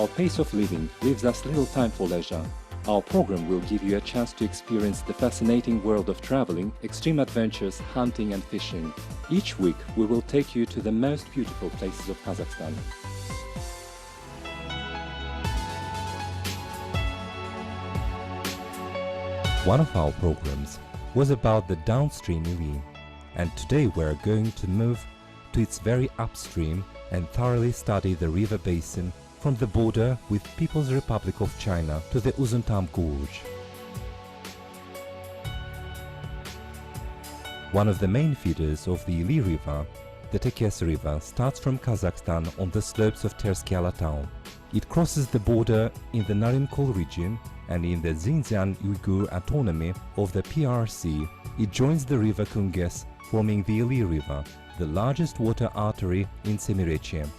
Our pace of living leaves us little time for leisure. Our program will give you a chance to experience the fascinating world of traveling, extreme adventures, hunting and fishing. Each week we will take you to the most beautiful places of Kazakhstan. One of our programs was about the downstream Ily, and today we are going to move to its very upstream and thoroughly study the river basin from the border with People's Republic of China to the Uzuntamguch. One of the main feeders of the Ily River, the Tekes River, starts from Kazakhstan on the slopes of Tersky Alatau. It crosses the border in the Narinkol region, and in the Xinjiang Uyghur Autonomy of the PRC, it joins the river Kunges, forming the Ily River, the largest water artery in Semirechye.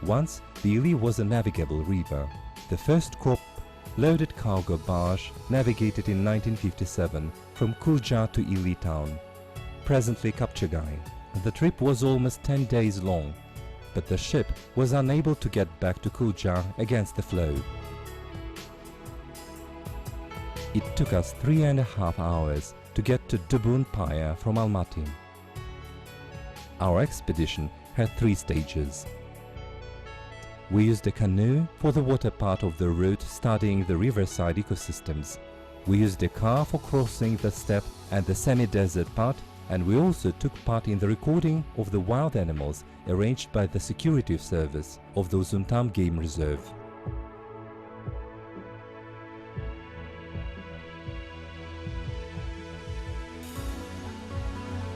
Once, the Ily was a navigable river. The first crop-loaded cargo barge navigated in 1957 from Kulja to Ily town, presently Kapchagai. The trip was almost 10 days long, but the ship was unable to get back to Kulja against the flow. It took us 3.5 hours to get to Dubun-Paya from Almaty. Our expedition had 3 stages. We used a canoe for the water part of the route, studying the riverside ecosystems. We used a car for crossing the steppe and the semi-desert part, and we also took part in the recording of the wild animals arranged by the security service of the Uzuntam Game Reserve.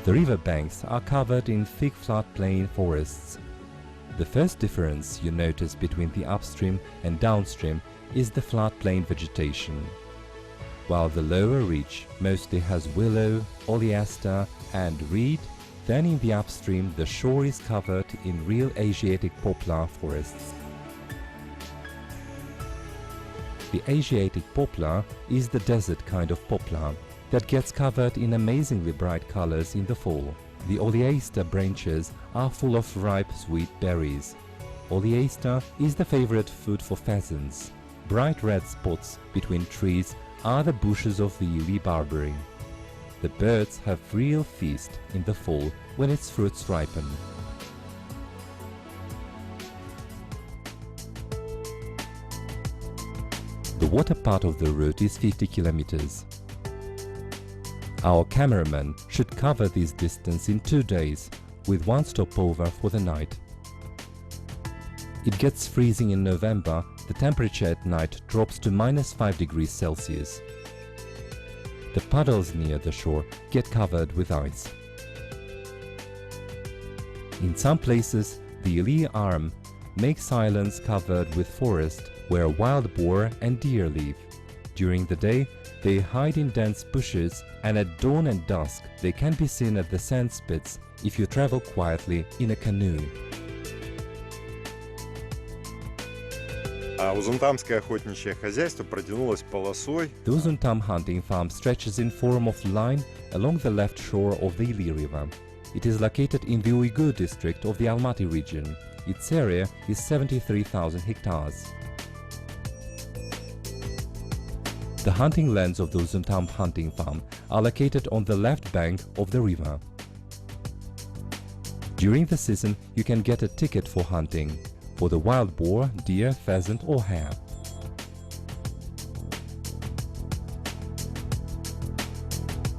The river banks are covered in thick floodplain forests. The first difference you notice between the upstream and downstream is the floodplain vegetation. While the lower reach mostly has willow, oleaster and reed, then in the upstream the shore is covered in real Asiatic poplar forests. The Asiatic poplar is the desert kind of poplar that gets covered in amazingly bright colors in the fall. The oleaster branches are full of ripe sweet berries. Oleaster is the favorite food for pheasants. Bright red spots between trees are the bushes of the Ily barberry. The birds have real feast in the fall when its fruits ripen. The water part of the route is 50 kilometers. Our cameraman should cover this distance in 2 days, with 1 stopover for the night. It gets freezing in November. The temperature at night drops to -5 degrees Celsius. The puddles near the shore get covered with ice. In some places, the Ily arm makes islands covered with forest where wild boar and deer live. During the day, they hide in dense bushes, and at dawn and dusk they can be seen at the sand spits if you travel quietly in a canoe. Узунтамское охотничье хозяйство протянулось полосой. The Uzuntam hunting farm stretches in form of line along the left shore of the Ily River. It is located in the Uyghur district of the Almaty region. Its area is 73,000 hectares. The hunting lands of the Uzuntam hunting farm are located on the left bank of the river. During the season, you can get a ticket for hunting, for the wild boar, deer, pheasant or hare.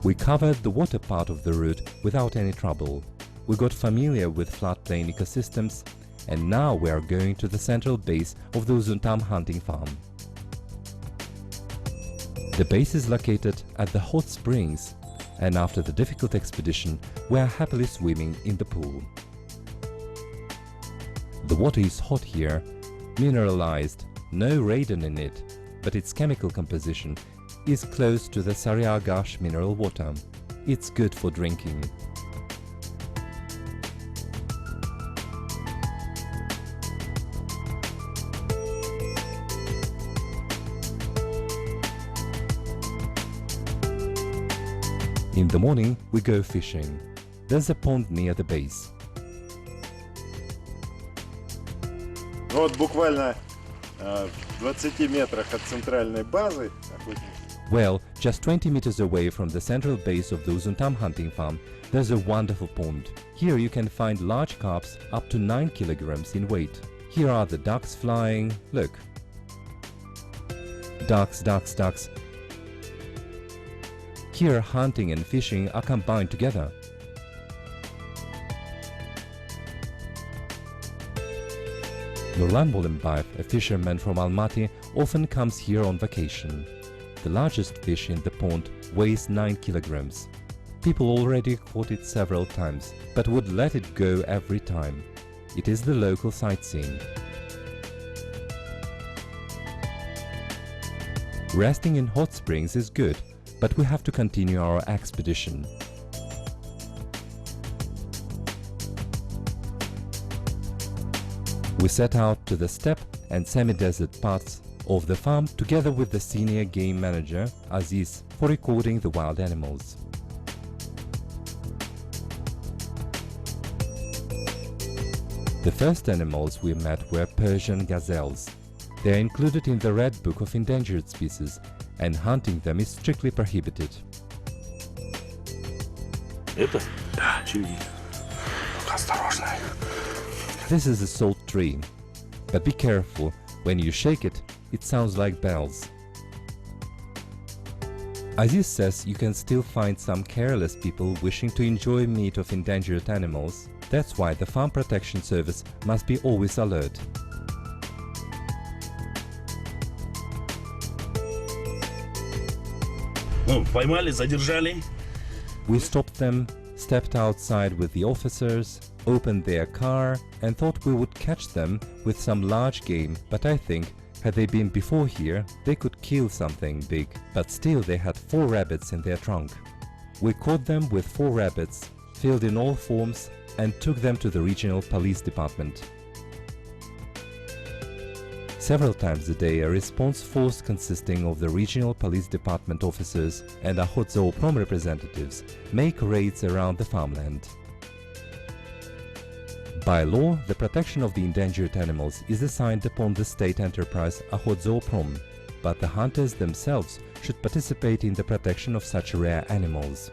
We covered the water part of the route without any trouble. We got familiar with floodplain ecosystems, and now we are going to the central base of the Uzuntam hunting farm. The base is located at the hot springs, and after the difficult expedition, we are happily swimming in the pool. The water is hot here, mineralized, no radon in it, but its chemical composition is close to the Saryagash mineral water. It's good for drinking. In the morning, we go fishing. There's a pond near the base. Вот буквально В 20 метрах от центральной базы охотничьей. Well, just 20 meters away from the central base of the Uzuntam hunting farm, there's a wonderful pond. Here you can find large carps up to 9 kilograms in weight. Here are the ducks flying. Look. Ducks, ducks, ducks. Here hunting and fishing are combined together. Nurlan Bolimbayev, a fisherman from Almaty, often comes here on vacation. The largest fish in the pond weighs 9 kilograms. People already caught it several times, but would let it go every time. It is the local sightseeing. Resting in hot springs is good, but we have to continue our expedition. We set out to the steppe and semi-desert parts of the farm together with the senior game manager, Aziz, for recording the wild animals. The first animals we met were Persian gazelles. They are included in the Red Book of Endangered Species, and hunting them is strictly prohibited. Это? Да, чуди. Осторожно. This is a salt tree, but be careful, when you shake it, it sounds like bells. Aziz says you can still find some careless people wishing to enjoy meat of endangered animals. That's why the Farm Protection Service must be always alert. Ну, поймали, задержали. We stopped them, stepped outside with the officers, opened their car, and thought we would catch them with some large game, but I think, had they been before here, they could kill something big, but still they had 4 rabbits in their trunk. We caught them with 4 rabbits, filled in all forms, and took them to the regional police department. Several times a day, a response force consisting of the regional police department officers and Охотзоопром representatives make raids around the farmland. By law, the protection of the endangered animals is assigned upon the state enterprise Охотзоопром, but the hunters themselves should participate in the protection of such rare animals.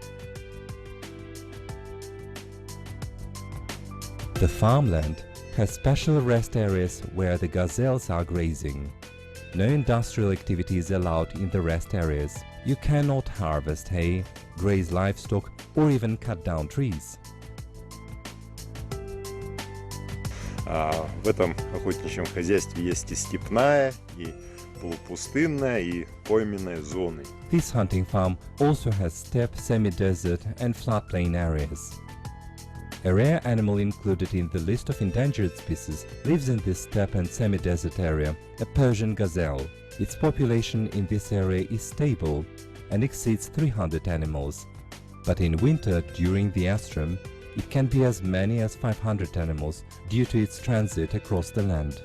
The farmland has special rest areas where the gazelles are grazing. No industrial activity is allowed in the rest areas. You cannot harvest hay, graze livestock, or even cut down trees. В этом охотничьем хозяйстве есть и степная, и полупустынная, и пойменная зоны. This hunting farm also has steppe, semi-desert, and floodplain areas. A rare animal included in the list of endangered species lives in this steppe and semi-desert area, a Persian gazelle. Its population in this area is stable and exceeds 300 animals. But in winter, during the astrum, it can be as many as 500 animals due to its transit across the land.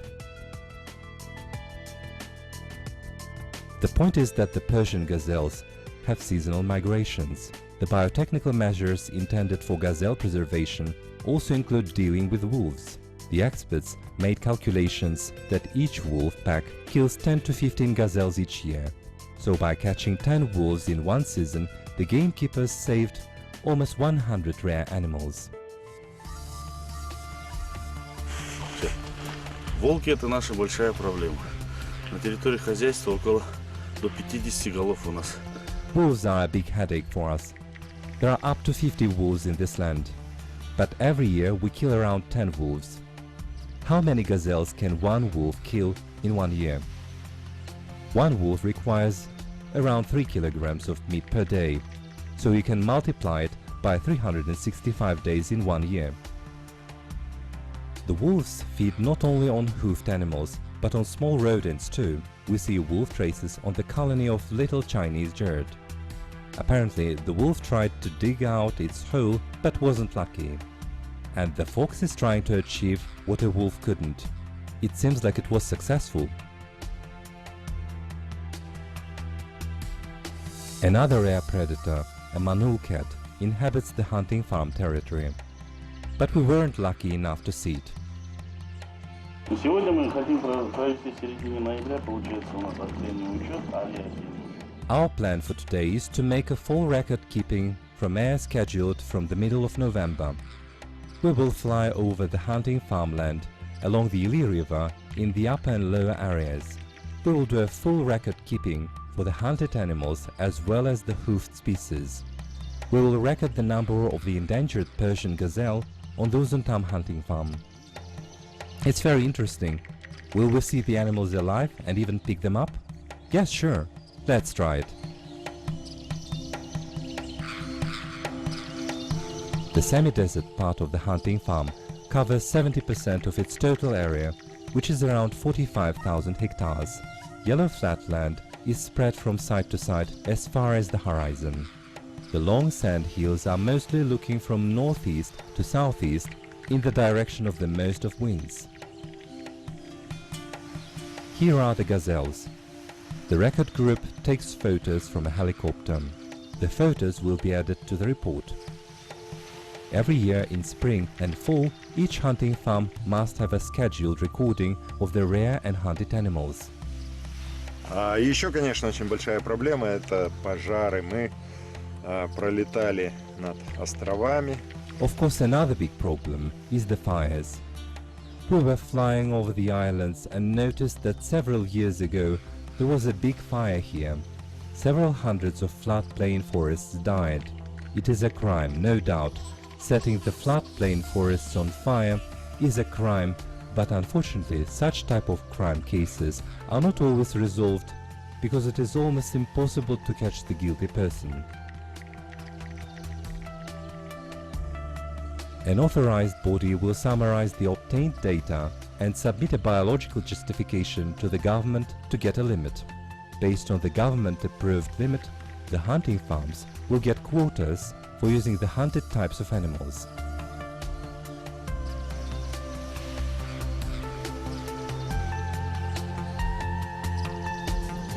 The point is that the Persian gazelles have seasonal migrations. The biotechnical measures intended for gazelle preservation also include dealing with wolves. The experts made calculations that each wolf pack kills 10 to 15 gazelles each year. So by catching 10 wolves in one season, the gamekeepers saved almost 100 rare animals. Волки — это наша большая проблема. На территории хозяйства около до 50 голов у нас. Wolves are a big headache for us. There are up to 50 wolves in this land, but every year we kill around 10 wolves. How many gazelles can one wolf kill in one year? One wolf requires around 3 kilograms of meat per day, so you can multiply it by 365 days in 1 year. The wolves feed not only on hoofed animals, but on small rodents too. We see wolf traces on the colony of little Chinese bird. Apparently, the wolf tried to dig out its hole but wasn't lucky. And the fox is trying to achieve what a wolf couldn't. It seems like it was successful. Another rare predator, a manul cat, inhabits the hunting farm territory. But we weren't lucky enough to see it. Сегодня мы хотим провести в середине ноября, получается у нас осенний учет, авиасезон. Our plan for today is to make a full record keeping from air scheduled from the middle of November. We will fly over the hunting farmland along the Joly River in the upper and lower areas. We will do a full record keeping for the hunted animals as well as the hoofed species. We will record the number of the endangered Persian gazelle on the Uzuntam hunting farm. It's very interesting. Will we see the animals alive and even pick them up? Yes, sure. Let's try it. The semi-desert part of the hunting farm covers 70% of its total area, which is around 45,000 hectares. Yellow flatland is spread from side to side as far as the horizon. The long sand hills are mostly looking from northeast to southeast in the direction of the most of winds. Here are the gazelles. The record group takes photos from a helicopter. The photos will be added to the report. Every year in spring and fall, each hunting farm must have a scheduled recording of the rare and hunted animals. Еще, конечно, очень большая проблема – это пожары. Мы пролетали над островами. Of course, another big problem is the fires. We were flying over the islands and noticed that several years ago there was a big fire here. Several hundreds of floodplain forests died. It is a crime, no doubt. Setting the floodplain forests on fire is a crime, but unfortunately such type of crime cases are not always resolved because it is almost impossible to catch the guilty person. An authorized body will summarize the obtained data and submit a biological justification to the government to get a limit. Based on the government-approved limit, the hunting farms will get quotas for using the hunted types of animals.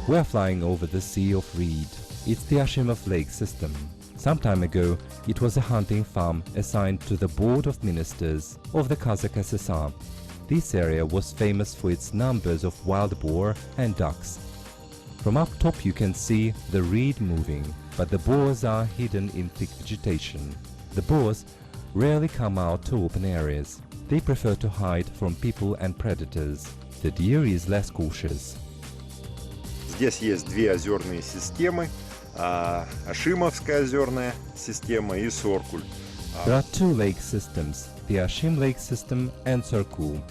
We are flying over the Sea of Reed. It's the Ashimov Lake system. Some time ago, it was a hunting farm assigned to the Board of Ministers of the Kazakh SSR. This area was famous for its numbers of wild boar and ducks. From up top you can see the reed moving, but the boars are hidden in thick vegetation. The boars rarely come out to open areas. They prefer to hide from people and predators. The deer is less cautious. Здесь есть две озерные системы. Ашимовская озерная система и Соркуль. There are two lake systems, the Ashim Lake system and Sorkul.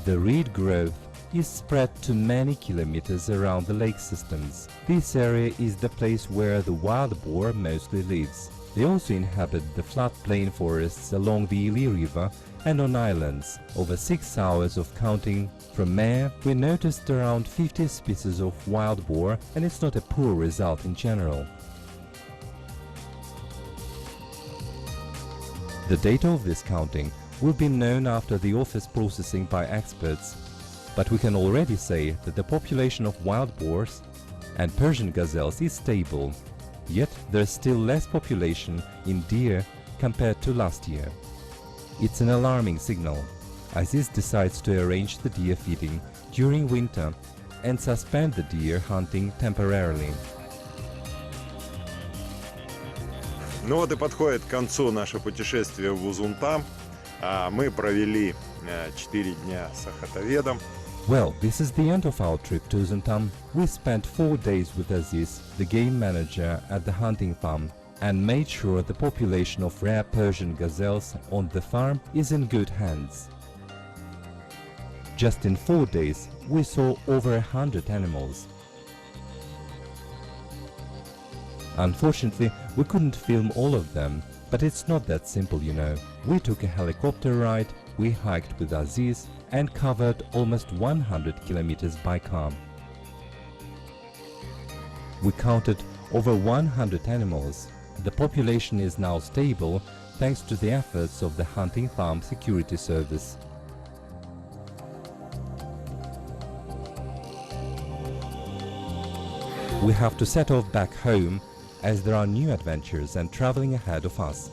The reed growth is spread to many kilometers around the lake systems. This area is the place where the wild boar mostly lives. They also inhabit the floodplain forests along the Joly River and on islands. Over 6 hours of counting from air, we noticed around 50 species of wild boar, and it's not a poor result in general. The data of this counting will be known after the office processing by experts, but we can already say that the population of wild boars and Persian gazelles is stable, yet there is still less population in deer compared to last year. It's an alarming signal. Aziz decides to arrange the deer feeding during winter and suspend the deer hunting temporarily. Ну вот и подходит к концу наше путешествие в Узунтам. Мы провели 4 дня с охотоведом. Well, this is the end of our trip to Uzuntam. We spent 4 days with Aziz, the game manager at the hunting farm, and made sure the population of rare Persian gazelles on the farm is in good hands. Just in 4 days, we saw over 100 animals. Unfortunately, we couldn't film all of them, but it's not that simple, you know. We took a helicopter ride, we hiked with Aziz, and covered almost 100 kilometers by car. We counted over 100 animals. The population is now stable thanks to the efforts of the hunting farm security service. We have to set off back home as there are new adventures and traveling ahead of us.